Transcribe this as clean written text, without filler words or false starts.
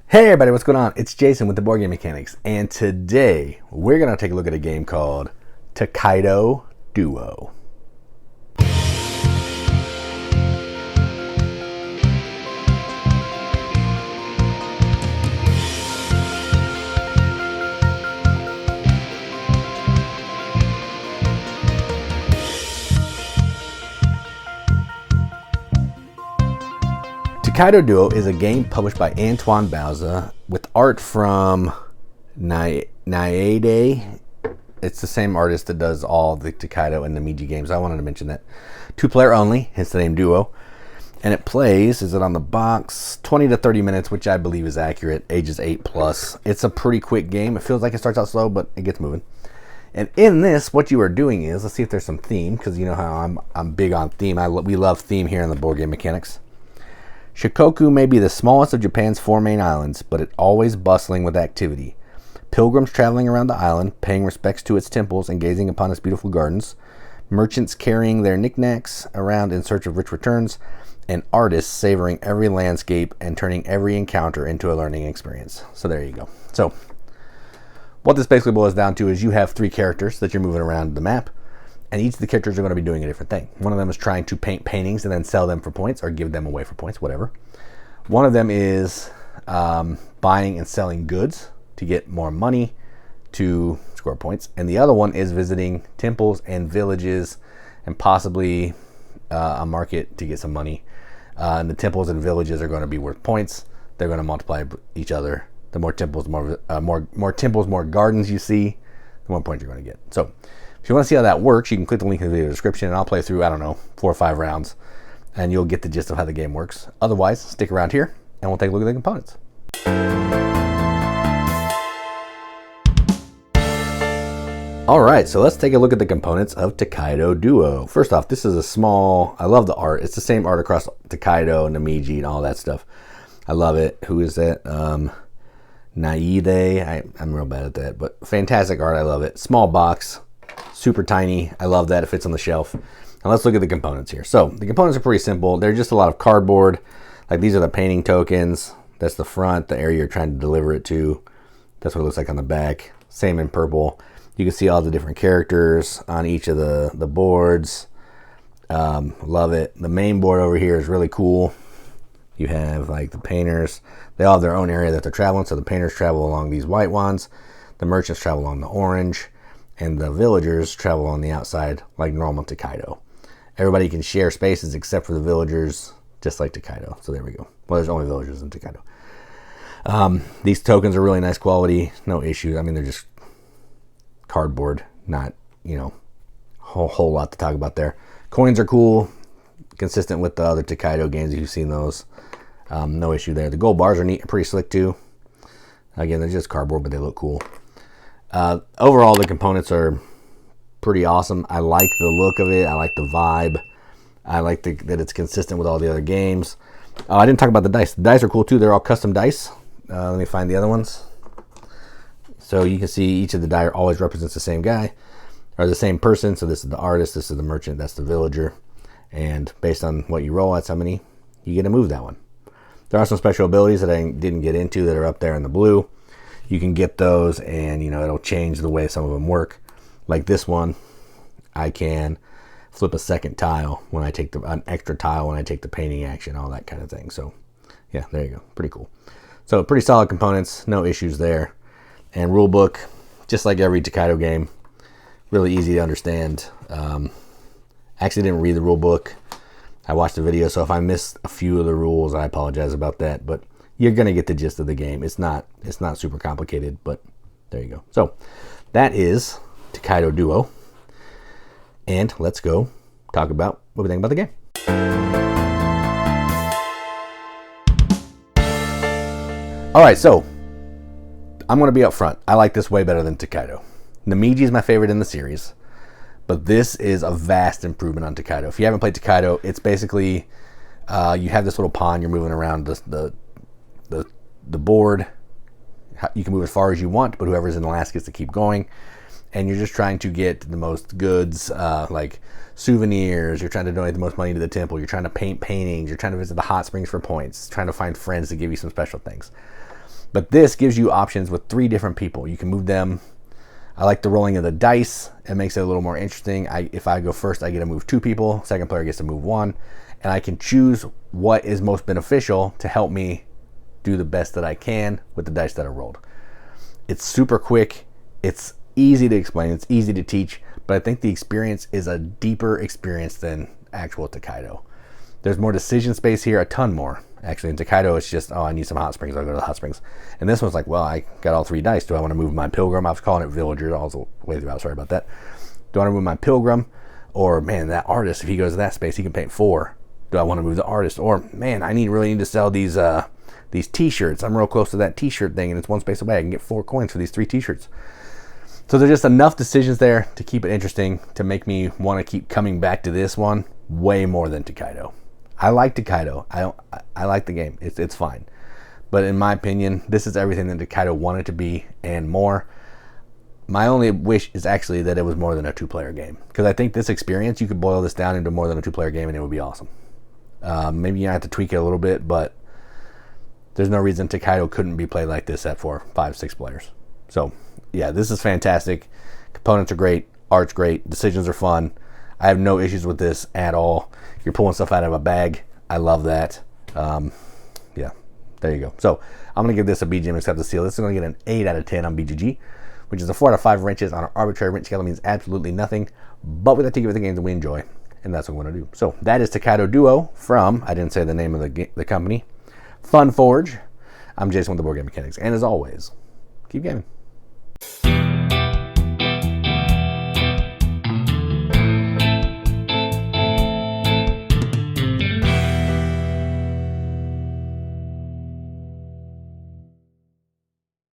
Hey everybody, what's going on? It's Jason with the Boardgame Mechanics, and today we're going to take a look at a game called Tokaido Duo. Tokaido Duo is a game published by Antoine Bauza with art from Naide. It's the same artist that does all the Tokaido and the Meiji games. I wanted to mention that. 2-player only, hence the name Duo. And it plays, is it on the box, 20 to 30 minutes, which I believe is accurate, ages 8 plus. It's a pretty quick game. It feels like it starts out slow, but it gets moving. And in this, what you are doing is, let's see if there's some theme, because you know how I'm big on theme. We love theme here in the Boardgame Mechanics. Shikoku may be the smallest of Japan's 4 main islands, but it's always bustling with activity. Pilgrims traveling around the island, paying respects to its temples and gazing upon its beautiful gardens, merchants carrying their knickknacks around in search of rich returns, and artists savoring every landscape and turning every encounter into a learning experience. So there you go. So what this basically boils down to is you have 3 characters that you're moving around the map, and each of the characters are going to be doing a different thing. One of them is trying to paint paintings and then sell them for points or give them away for points, whatever. One of them is buying and selling goods to get more money to score points. And the other one is visiting temples and villages and possibly a market to get some money. And the temples and villages are going to be worth points. They're going to multiply each other. The more temples, more temples, more gardens you see, the more points you're going to get. So if you want to see how that works, you can click the link in the video description, and I'll play through, 4 or 5 rounds, and you'll get the gist of how the game works. Otherwise, stick around here, and we'll take a look at the components. All right, so let's take a look at the components of Tokaido Duo. First off, this is a small, I love the art. It's the same art across Tokaido and the Meiji and all that stuff. I love it. Who is that? Naide. I'm real bad at that, but fantastic art. I love it. Small box. Super tiny. I love that. It fits on the shelf. And let's look at the components here. So the components are pretty simple. They're just a lot of cardboard. Like these are the painting tokens. That's the front, the area you're trying to deliver it to. That's what it looks like on the back. Same in purple. You can see all the different characters on each of the boards. Love it. The main board over here is really cool. You have like the painters. They all have their own area that they're traveling. So the painters travel along these white ones. The merchants travel along the orange. And the villagers travel on the outside like normal Tokaido. Everybody can share spaces except for the villagers, just like Tokaido. So there we go. Well, there's only villagers in Tokaido. These tokens are really nice quality. No issues. I mean, they're just cardboard. Not, whole lot to talk about there. Coins are cool. Consistent with the other Tokaido games. You've seen those. No issue there. The gold bars are neat. Pretty slick too. Again, they're just cardboard, but they look cool. Overall, the components are pretty awesome. I like the look of it. I like the vibe. I like that it's consistent with all the other games. I didn't talk about the dice. The dice are cool too. They're all custom dice. Let me find the other ones. So you can see each of the die always represents the same guy or the same person. So this is the artist, this is the merchant, that's the villager. And based on what you roll, that's how many you get to move that one. There are some special abilities that I didn't get into that are up there in the blue. You can get those and, it'll change the way some of them work. Like this one, I can flip a second tile when I take an extra tile when I take the painting action, all that kind of thing. So yeah, there you go. Pretty cool. So pretty solid components, no issues there. And rule book, just like every Tokaido game, really easy to understand. Actually didn't read the rule book. I watched the video, so if I missed a few of the rules, I apologize about that. But you're going to get the gist of the game. It's not super complicated, but there you go. So that is Tokaido Duo. And let's go talk about what we think about the game. All right, so I'm going to be up front. I like this way better than Tokaido. Meiji is my favorite in the series, but this is a vast improvement on Tokaido. If you haven't played Tokaido, it's basically you have this little pond. You're moving around the board. You can move as far as you want, but whoever's in the last gets to keep going. And you're just trying to get the most goods, like souvenirs. You're trying to donate the most money to the temple. You're trying to paint paintings. You're trying to visit the hot springs for points. Trying to find friends to give you some special things. But this gives you options with 3 different people. You can move them. I like the rolling of the dice. It makes it a little more interesting. If I go first, I get to move 2 people. Second player gets to move 1. And I can choose what is most beneficial to help me do the best that I can with the dice that I rolled. It's super quick. It's easy to explain. It's easy to teach. But I think the experience is a deeper experience than actual Tokaido. There's more decision space here, a ton more. Actually, in Tokaido, it's just, oh, I need some hot springs. I'll go to the hot springs. And this one's like, well, I got all 3 dice. Do I want to move my Pilgrim? I was calling it Villager all the way throughout. Sorry about that. Do I want to move my Pilgrim? Or, man, that artist, if he goes to that space, he can paint 4. Do I want to move the artist? Or, man, I really need to sell these T-shirts. I'm real close to that T-shirt thing, and it's 1 space away. I can get 4 coins for these 3 T-shirts. So there's just enough decisions there to keep it interesting, to make me want to keep coming back to this one way more than Tokaido. I like Tokaido. I like the game. It's fine. But in my opinion, this is everything that Tokaido wanted to be and more. My only wish is actually that it was more than a 2-player game. Because I think this experience, you could boil this down into more than a 2-player game and it would be awesome. Maybe you have to tweak it a little bit, but there's no reason Tokaido couldn't be played like this at 4, 5, 6 players. So, yeah, this is fantastic. Components are great. Art's great. Decisions are fun. I have no issues with this at all. You're pulling stuff out of a bag. I love that. Yeah, there you go. So I'm going to give this a BGM except the seal. This is going to get an 8 out of 10 on BGG, which is a 4 out of 5 wrenches on an arbitrary wrench scale. That means absolutely nothing. But we like to give it the game that we enjoy, and that's what we want to do. So that is Tokaido Duo from, I didn't say the name of the company, Fun Forge. I'm Jason with the Board Game Mechanics, and as always, keep gaming.